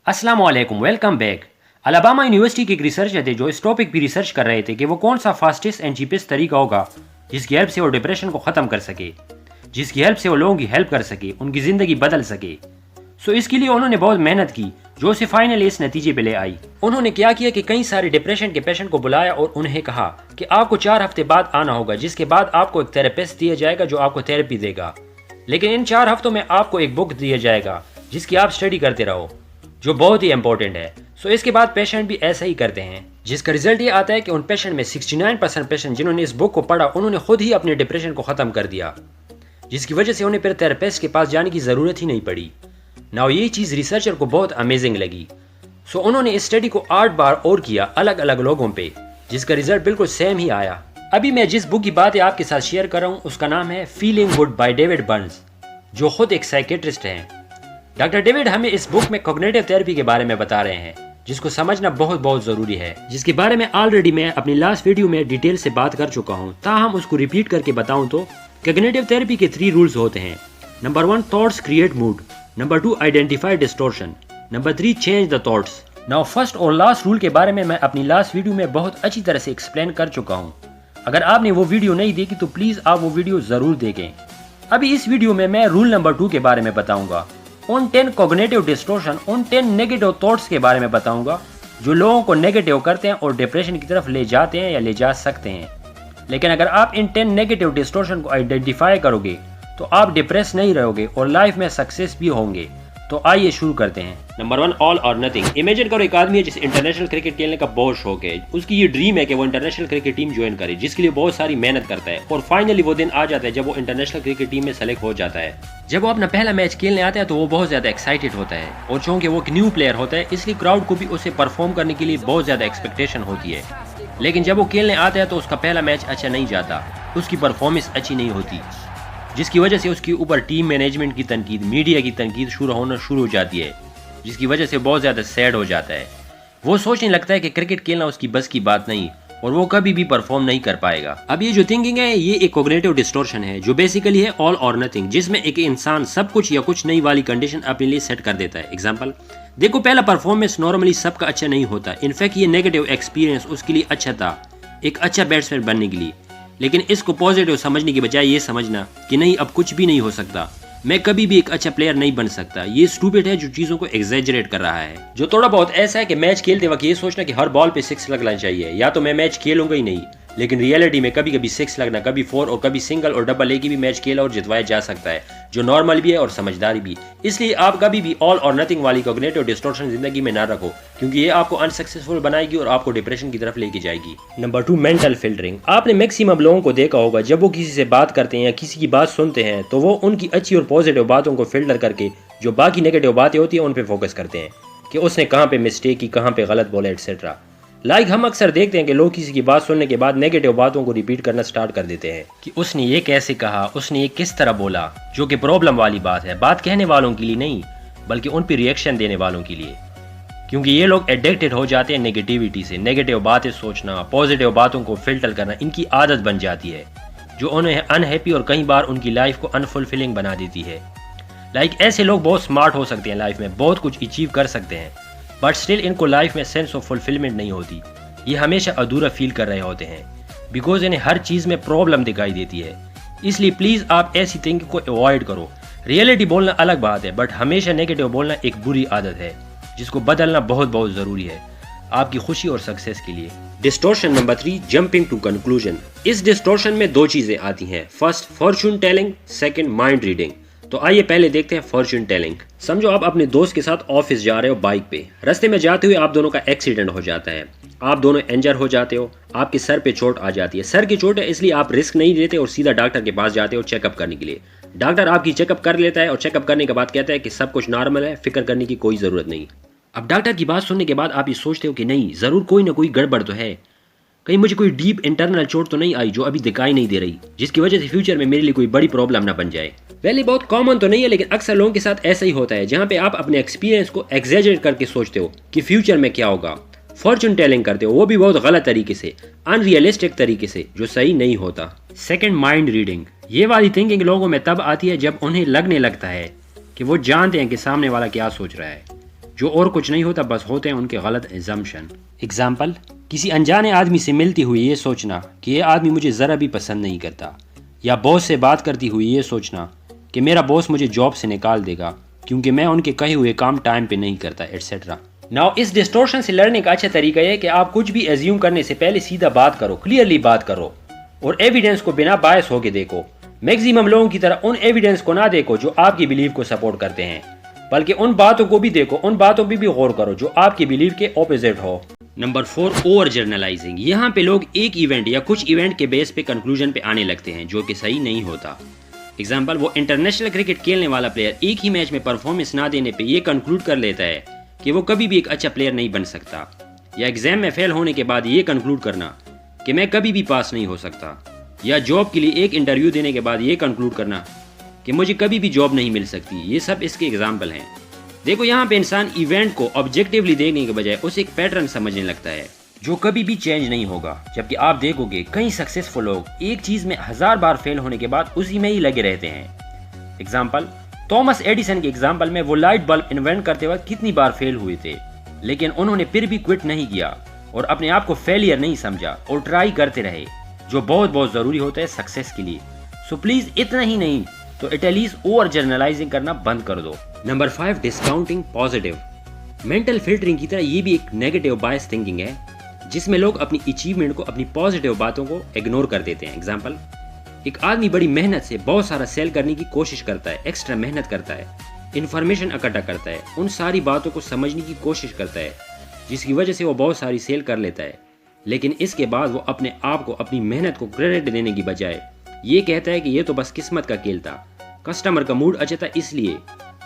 अस्सलाम वालेकुम, welcome back. Alabama university के एक रिसर्चर थे जो इस टॉपिक पर रिसर्च कर रहे थे कि वो कौन सा फास्टेस्ट एंड चीपेस्ट तरीका होगा जिसकी हेल्प से वो डिप्रेशन को ख़त्म कर सके, जिसकी हेल्प से वो लोगों की हेल्प कर सके, उनकी ज़िंदगी बदल सके। सो इसके लिए उन्होंने बहुत मेहनत की जो उसे फाइनली इस नतीजे पे ले आई। उन्होंने क्या किया कि कई सारे डिप्रेशन के पेशेंट को बुलाया और उन्हें कहा कि आपको 4 हफ्ते बाद आना होगा, जिसके बाद आपको एक थेरेपिस्ट दिया जाएगा जो आपको थेरेपी देगा। लेकिन इन 4 हफ्तों में आपको एक बुक दिया जाएगा जिसकी आप स्टडी करते रहो, जो बहुत ही इंपॉर्टेंट है। सो इसके बाद पेशेंट भी ऐसा ही करते हैं, जिसका रिजल्ट ये आता है कि उन पेशेंट में 69% पेशेंट जिन्होंने इस बुक को पढ़ा उन्होंने खुद ही अपने डिप्रेशन को ख़त्म कर दिया, जिसकी वजह से उन्हें फिर थेरेपिस्ट के पास जाने की ज़रूरत ही नहीं पड़ी। नाउ ये चीज़ रिसर्चर को बहुत अमेजिंग लगी। सो उन्होंने इस स्टडी को 8 बार और किया अलग अलग लोगों पे, जिसका रिजल्ट बिल्कुल सेम ही आया। अभी मैं जिस बुक की बात आपके साथ शेयर कर रहा हूँ उसका नाम है feeling good by David Burns, जो खुद एक साइकेट्रिस्ट हैं। डॉक्टर डेविड हमें इस बुक में कॉग्निटिव थेरेपी के बारे में बता रहे हैं, जिसको समझना बहुत बहुत ज़रूरी है, जिसके बारे में ऑलरेडी मैं अपनी लास्ट वीडियो में डिटेल से बात कर चुका हूँ। ताहम उसको रिपीट करके बताऊँ तो कॉग्निटिव थेरेपी के 3 रूल्स होते हैं। Number 1, thoughts create mood. Number 2, identify distortion. Number 3, change the thoughts. Now first और लास्ट रूल के बारे में मैं अपनी लास्ट वीडियो में बहुत अच्छी तरह से एक्सप्लेन कर चुका हूँ। अगर आपने वो वीडियो नहीं देखी तो प्लीज़ आप वो वीडियो ज़रूर देखें। अभी इस वीडियो में मैं रूल नंबर 2 के बारे में बताऊंगा, उन 10 कॉग्निटिव डिस्टॉर्शन, उन 10 नेगेटिव थॉट्स के बारे में बताऊंगा जो लोगों को नेगेटिव करते हैं और डिप्रेशन की तरफ ले जाते हैं या ले जा सकते हैं। लेकिन अगर आप इन 10 नेगेटिव डिस्टॉर्शन को आइडेंटिफाई करोगे तो आप डिप्रेस नहीं रहोगे और लाइफ में सक्सेस भी होंगे। तो आइए शुरू करते हैं। नंबर 1, ऑल और नथिंग। इमेजिन करो एक आदमी है जिसे इंटरनेशनल क्रिकेट खेलने का बहुत शौक है। उसकी ये ड्रीम है कि वो इंटरनेशनल क्रिकेट टीम ज्वाइन करे, जिसके लिए बहुत सारी मेहनत करता है और फाइनली वो दिन आ जाता है जब वो इंटरनेशनल क्रिकेट टीम में सेलेक्ट हो जाता है। जब वो अपना पहला मैच खेलने आता है तो वो बहुत ज्यादा एक्साइटेड होता है और चूंकि वो एक न्यू प्लेयर होता है इसलिए क्राउड को भी उसे परफॉर्म करने के लिए बहुत ज्यादा एक्सपेक्टेशन होती है। लेकिन जब वो खेलने आता है तो उसका पहला मैच अच्छा नहीं जाता, उसकी परफॉर्मेंस अच्छी नहीं होती, जिसकी वजह से उसके ऊपर टीम मैनेजमेंट की तनकीद, मीडिया की तनकीद शुरू हो जाती है, जिसकी वजह से बहुत ज़्यादा सैड हो जाता है। वो सोचने लगता है कि क्रिकेट खेलना उसकी बस की बात नहीं और वो कभी भी परफॉर्म नहीं कर पाएगा। अब ये जो थिंकिंग है ये एक कॉग्निटिव डिस्टॉर्शन है जो बेसिकली है ऑल और नथिंग, जिसमें एक इंसान सब कुछ या कुछ नहीं वाली कंडीशन अपने लिए सेट कर देता है। एग्जाम्पल देखो, पहला परफॉर्मेंस नॉर्मली सबका अच्छा नहीं होता। इनफैक्ट ये नेगेटिव एक्सपीरियंस उसके लिए अच्छा था, एक अच्छा बैट्समैन बनने के लिए। लेकिन इसको पॉजिटिव समझने की बजाय ये समझना कि नहीं अब कुछ भी नहीं हो सकता, मैं कभी भी एक अच्छा प्लेयर नहीं बन सकता, ये स्टूपिड है जो चीज़ों को एग्जैजरेट कर रहा है। जो थोड़ा बहुत ऐसा है कि मैच खेलते वक्त ये सोचना कि हर बॉल पे 6 लगना चाहिए या तो मैं मैच खेलूंगा ही नहीं। लेकिन रियलिटी में कभी कभी 6 लगना, कभी 4 और कभी सिंगल और डबल एक ही भी मैच खेला और जितवाया जा सकता है, जो नॉर्मल भी है और समझदारी भी। इसलिए आप कभी भी ऑल और नथिंग वाली कॉग्निटिव डिस्टॉर्शन जिंदगी में ना रखो, क्योंकि ये आपको अनसक्सेसफुल बनाएगी और आपको डिप्रेशन की तरफ लेके जाएगी। Number 2, mental filtering. आपने मैक्सिमम लोगों को देखा होगा जब वो किसी से बात करते हैं या किसी की बात सुनते हैं तो वो उनकी अच्छी और पॉजिटिव बातों को फिल्टर करके जो बाकी नेगेटिव बातें होती हैं उन पर फोकस करते हैं कि उसने कहाँ पे मिस्टेक की, कहाँ पे गलत बोला, एटसेट्रा। हम अक्सर देखते हैं कि लोग किसी की बात सुनने के बाद नेगेटिव बातों को रिपीट करना स्टार्ट कर देते हैं कि उसने ये कैसे कहा, उसने ये किस तरह बोला, जो कि प्रॉब्लम वाली बात है। बात कहने वालों के लिए नहीं बल्कि उन पर रिएक्शन देने वालों के लिए, क्योंकि ये लोग एडिक्टेड हो जाते हैं नेगेटिविटी से। नेगेटिव बातें सोचना, पॉजिटिव बातों को फिल्टर करना इनकी आदत बन जाती है, जो उन्हें अनहैप्पी और कई बार उनकी लाइफ को अनफुलफिलिंग बना देती है। ऐसे लोग बहुत स्मार्ट हो सकते हैं, लाइफ में बहुत कुछ अचीव कर सकते हैं, बट स्टिल इनको लाइफ में सेंस ऑफ फुलफिलमेंट नहीं होती। ये हमेशा अधूरा फील कर रहे होते हैं बिकॉज इन्हें हर चीज़ में प्रॉब्लम दिखाई देती है। इसलिए प्लीज़ आप ऐसी थिंकिंग को अवॉइड करो। रियलिटी बोलना अलग बात है, बट हमेशा नेगेटिव बोलना एक बुरी आदत है जिसको बदलना बहुत बहुत ज़रूरी है आपकी खुशी और सक्सेस के लिए। Distortion number 3, jumping to conclusion. इस डिस्टॉर्शन में 2 चीज़ें आती हैं, first fortune telling, second mind reading. तो आइए पहले देखते हैं फॉर्चून टेलिंग। समझो आप अपने दोस्त के साथ ऑफिस जा रहे हो बाइक पे, रास्ते में जाते हुए आप दोनों का एक्सीडेंट हो जाता है, आप दोनों इंजर हो जाते हो, आपके सर पे चोट आ जाती है। सर की चोट है इसलिए आप रिस्क नहीं लेते और सीधा डॉक्टर के पास जाते हो चेकअप करने के लिए। डॉक्टर आपकी चेकअप कर लेता है और चेकअप करने के बाद कहता है कि सब कुछ नॉर्मल है, फिक्र करने की कोई ज़रूरत नहीं। अब डॉक्टर की बात सुनने के बाद आप ये सोचते हो कि नहीं, ज़रूर कोई ना कोई गड़बड़ तो है, कहीं मुझे कोई डीप इंटरनल चोट तो नहीं आई जो अभी दिखाई नहीं दे रही, जिसकी वजह से फ्यूचर में मेरे लिए कोई बड़ी प्रॉब्लम ना बन जाए। वैसे बहुत कॉमन तो नहीं है, लेकिन अक्सर लोगों के साथ ऐसा ही होता है, जहाँ पे आप अपने एक्सपीरियंस को एग्जैजरेट करके सोचते हो कि फ्यूचर में क्या होगा। फॉर्चून टेलिंग करते हो, वो भी बहुत गलत तरीके से, अनरियलिस्टिक तरीके से, जो सही नहीं होता। Second, mind reading. ये वाली थिंकिंग लोगों में तब आती है जब उन्हें लगने लगता है कि वो जानते हैं कि सामने वाला क्या सोच रहा है, जो और कुछ नहीं होता, बस होते हैं उनके गलत एजम्पशन। एग्जाम्पल, किसी अनजाने आदमी से मिलती हुई ये सोचना कि ये आदमी मुझे ज़रा भी पसंद नहीं करता, या बॉस से बात करती हुई ये सोचना कि मेरा बॉस मुझे जॉब से निकाल देगा क्योंकि मैं उनके कहे हुए काम टाइम पे नहीं करता, एटसेट्रा। नाउ इस डिस्टोर्शन से लड़ने का अच्छा तरीका है कि आप कुछ भी एज्यूम करने से पहले सीधा बात करो, क्लियरली बात करो और एविडेंस को बिना बायस होके देखो। मैक्सिमम लोगों की तरह उन एविडेंस को ना देखो जो आपकी बिलीव को सपोर्ट करते हैं, बल्कि उन बातों को भी देखो, उन बातों पे भी गौर करो जो आपकी बिलीव के ऑपोजिट हो। Number 4, over journalising. यहाँ पे लोग एक इवेंट या कुछ इवेंट के बेस पे कंक्लूजन पे आने लगते हैं जो कि सही नहीं होता। एग्जाम्पल, वो इंटरनेशनल क्रिकेट खेलने वाला प्लेयर एक ही मैच में परफॉर्मेंस ना देने पे ये कंक्लूड कर लेता है कि वो कभी भी एक अच्छा प्लेयर नहीं बन सकता, या एग्जाम में फेल होने के बाद ये कंक्लूड करना कि मैं कभी भी पास नहीं हो सकता, या जॉब के लिए एक इंटरव्यू देने के बाद ये कंक्लूड करना कि मुझे कभी भी जॉब नहीं मिल सकती। ये सब इसके एग्जाम्पल हैं। देखो, यहाँ पे इंसान इवेंट को ऑब्जेक्टिवली देखने के बजाय उसे एक पैटर्न समझने लगता है जो कभी भी चेंज नहीं होगा। जबकि आप देखोगे कई सक्सेसफुल लोग एक चीज में 1000 बार फेल होने के बाद उसी में ही लगे रहते हैं। एग्जाम्पल, थॉमस एडिसन के एग्जाम्पल में वो लाइट बल्ब इन्वेंट करते वक्त कितनी बार फेल हुए थे, लेकिन उन्होंने फिर भी क्विट नहीं किया और अपने आप को फेलियर नहीं समझा और ट्राई करते रहे, जो बहुत जरूरी होता है सक्सेस के लिए। सो प्लीज इतना ही नहीं तो एटलीस्ट ओवर जर्नलाइजिंग करना बंद कर दो। Number 5, discounting positive. Mental filtering की तरह ये भी एक नेगेटिव बायस थिंकिंग है जिसमें लोग अपनी अचीवमेंट को, अपनी पॉजिटिव बातों को इग्नोर कर देते हैं। एग्जाम्पल, एक आदमी बड़ी मेहनत से बहुत सारा सेल करने की कोशिश करता है, एक्स्ट्रा मेहनत करता है, इन्फॉर्मेशन इकट्ठा करता है, उन सारी बातों को समझने की कोशिश करता है जिसकी वजह से वो बहुत सारी सेल कर लेता है, लेकिन इसके बाद वो अपने आप को, अपनी मेहनत को क्रेडिट देने की बजाय ये कहता है कि ये तो बस किस्मत का खेल था, कस्टमर का मूड अच्छा था इसलिए,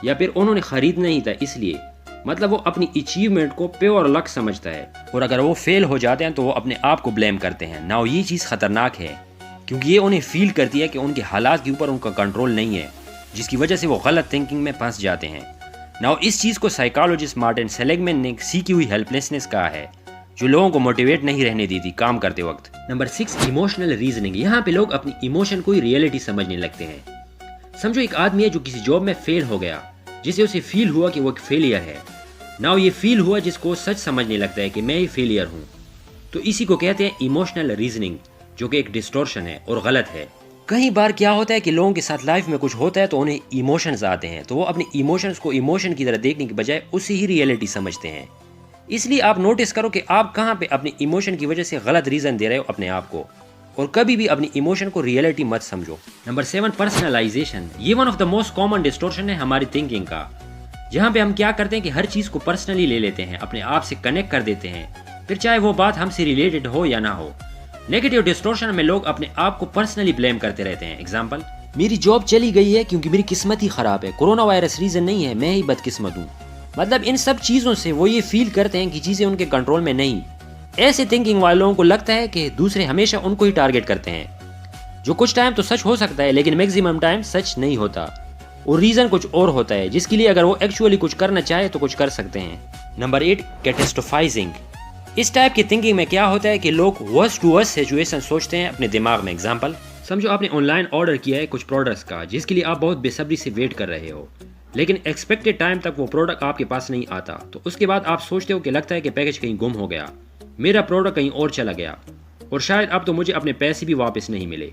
या फिर उन्होंने खरीदना ही था इसलिए। मतलब वो अपनी अचीवमेंट को प्योर लक समझता है और अगर वो फेल हो जाते हैं तो वो अपने आप को ब्लेम करते हैं। नाउ ये चीज़ खतरनाक है क्योंकि ये उन्हें फील करती है कि उनके हालात के ऊपर उनका कंट्रोल नहीं है, जिसकी वजह से वो गलत थिंकिंग में फंस जाते हैं। नाउ इस चीज़ को साइकोलॉजिस्ट मार्टिन सेलिगमैन ने सीखी हुई हेल्पलेसनेस कहा है, जो लोगों को मोटिवेट नहीं रहने दी थी काम करते वक्त। Number 6, emotional reasoning. यहाँ पे लोग अपनी इमोशन को ही रियलिटी समझने लगते हैं। समझो एक आदमी है जो किसी जॉब में फेल हो गया, जिसे उसे फील हुआ कि वो एक फेलियर है। नाउ ये फील हुआ जिसको सच समझने लगता है कि मैं ही फेलियर हूँ, तो इसी को कहते हैं इमोशनल रीजनिंग, जो कि एक डिस्टॉर्शन है और गलत है। कई बार क्या होता है कि लोगों के साथ लाइफ में कुछ होता है तो उन्हें इमोशंस आते हैं, तो वो अपने इमोशंस को इमोशन की तरह देखने के बजाय उसे ही रियलिटी समझते हैं। इसलिए आप नोटिस करो कि आप कहाँ पे अपने इमोशन की वजह से गलत रीजन दे रहे हो अपने आप को, और कभी भी अपनी इमोशन को रियलिटी मत समझो। Number 7, personalization. ये one of the most common distortion है हमारी थिंकिंग का, जहाँ पे हम क्या करते हैं कि हर चीज को पर्सनली ले लेते हैं, अपने आप से कनेक्ट कर देते हैं, फिर चाहे वो बात हमसे रिलेटेड हो या ना हो। नेगेटिव डिस्टॉर्शन में लोग अपने आप को पर्सनली ब्लेम करते रहते हैं। एग्जाम्पल, मेरी जॉब चली गई है क्योंकि मेरी किस्मत ही खराब है, कोरोना वायरस रीजन नहीं है, मैं ही बदकिस्मत हूँ। मतलब इन सब चीजों से वो ये फील करते हैं कि चीजें उनके कंट्रोल में नहीं। ऐसे थिंकिंग वाले लोगों को लगता है कि दूसरे हमेशा उनको ही टारगेट करते हैं, जो कुछ टाइम तो सच हो सकता है लेकिन मैक्सिमम टाइम सच नहीं होता, और रीजन कुछ और होता है जिसके लिए अगर वो एक्चुअली कुछ करना चाहे तो कुछ कर सकते हैं। नंबर 8, कैटास्ट्रोफाइजिंग। इस टाइप की थिंकिंग में क्या होता है कि लोग वर्स्ट टू वर्स्ट सिचुएशन सोचते हैं अपने दिमाग में। एग्जाम्पल, समझो आपने ऑनलाइन ऑर्डर किया है कुछ प्रोडक्ट्स का जिसके लिए आप बहुत बेसब्री से वेट कर रहे हो, लेकिन एक्सपेक्टेड टाइम तक वो प्रोडक्ट आपके पास नहीं आता, तो उसके बाद आप सोचते हो कि लगता है कि पैकेज कहीं गुम हो गया, मेरा प्रोडक्ट कहीं और चला गया और शायद अब तो मुझे अपने पैसे भी वापस नहीं मिले।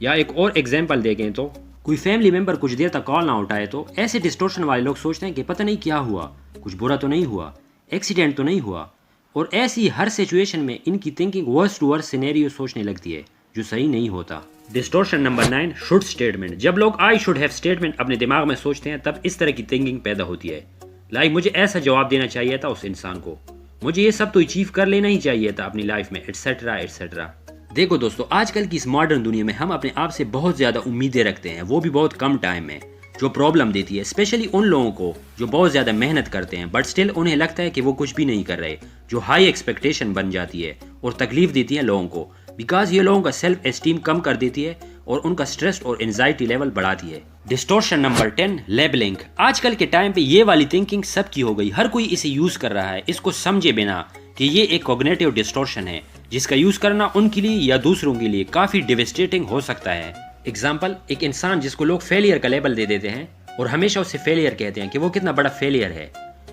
या एक और एग्जाम्पल देखें तो कोई फैमिली मेंबर कुछ देर तक कॉल ना उठाए, तो ऐसे डिस्टॉर्शन वाले लोग सोचते हैं कि पता नहीं क्या हुआ, कुछ बुरा तो नहीं हुआ, एक्सीडेंट तो नहीं हुआ, और ऐसी हर सिचुएशन में इनकी thinking worst to worst scenario सोचने लगती है जो सही नहीं होता। Distortion number 9, should statement. जब लोग आई शुड हैव स्टेटमेंट अपने दिमाग में सोचते हैं तब इस तरह की थिंकिंग पैदा होती है। लाइक मुझे ऐसा जवाब देना चाहिए था उस इंसान को, मुझे ये सब तो अचीव कर लेना ही चाहिए था अपनी लाइफ में, एटसेट्रा एटसेट्रा। देखो दोस्तों, आजकल की इस मॉडर्न दुनिया में हम अपने आप से बहुत ज्यादा उम्मीदें रखते हैं, वो भी बहुत कम टाइम में, जो प्रॉब्लम देती है स्पेशली उन लोगों को जो बहुत ज्यादा मेहनत करते हैं बट स्टिल उन्हें लगता है कि वो कुछ भी नहीं कर रहे, जो हाई एक्सपेक्टेशन बन जाती है और तकलीफ देती है लोगों को, बिकॉज ये लोगों का सेल्फ एस्टीम कम कर देती है और उनका स्ट्रेस और एंजाइटी लेवल बढ़ाती है। Distortion number 10, labelling. आजकल के टाइम पे ये वाली थिंकिंग सबकी हो गई, हर कोई इसे यूज कर रहा है, इसको समझे बिना कि ये एक कॉग्निटिव डिस्टॉर्शन है जिसका यूज करना उनके लिए या दूसरों के लिए काफी डिवेस्टेटिंग हो सकता है। एग्जाम्पल, एक इंसान जिसको लोग फेलियर का लेबल दे देते हैं और हमेशा उसे फेलियर कहते हैं कि वो कितना बड़ा फेलियर है,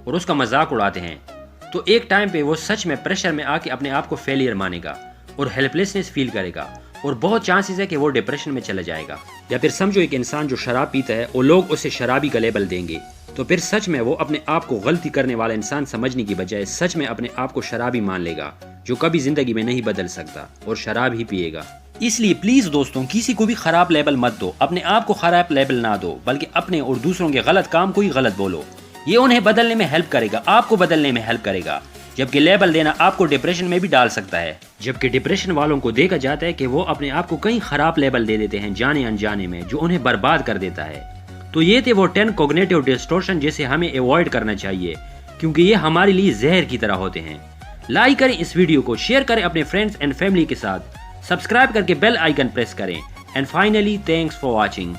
और उसका मजाक उड़ाते हैं, तो एक टाइम पे वो सच में प्रेशर में आके अपने आप को फेलियर मानेगा और हेल्पलेसनेस फील करेगा और बहुत चांसेस है कि वो डिप्रेशन में चला जाएगा। या फिर समझो एक इंसान जो शराब पीता है और लोग उसे शराबी का लेबल देंगे, तो फिर सच में वो अपने आप को गलती करने वाला इंसान समझने की बजाय सच में अपने आप को शराबी मान लेगा, जो कभी जिंदगी में नहीं बदल सकता और शराब ही पिएगा। इसलिए प्लीज दोस्तों, किसी को भी खराब लेबल मत दो, अपने आप को खराब लेबल ना दो, बल्कि अपने और दूसरों के गलत काम को ही गलत बोलो। ये उन्हें बदलने में हेल्प करेगा, आपको बदलने में हेल्प करेगा। जबकि लेबल देना आपको डिप्रेशन में भी डाल सकता है। जबकि डिप्रेशन वालों को देखा जाता है कि वो अपने आप को कई खराब लेबल दे देते हैं जाने अनजाने में, जो उन्हें बर्बाद कर देता है। तो ये थे वो 10 कॉग्निटिव डिस्टॉर्शन जिसे हमें अवॉइड करना चाहिए, क्योंकि ये हमारे लिए जहर की तरह होते हैं। लाइक करें इस वीडियो को, शेयर करें अपने फ्रेंड्स एंड फैमिली के साथ, सब्सक्राइब करके बेल आइकन प्रेस करें। And finally thanks for watching.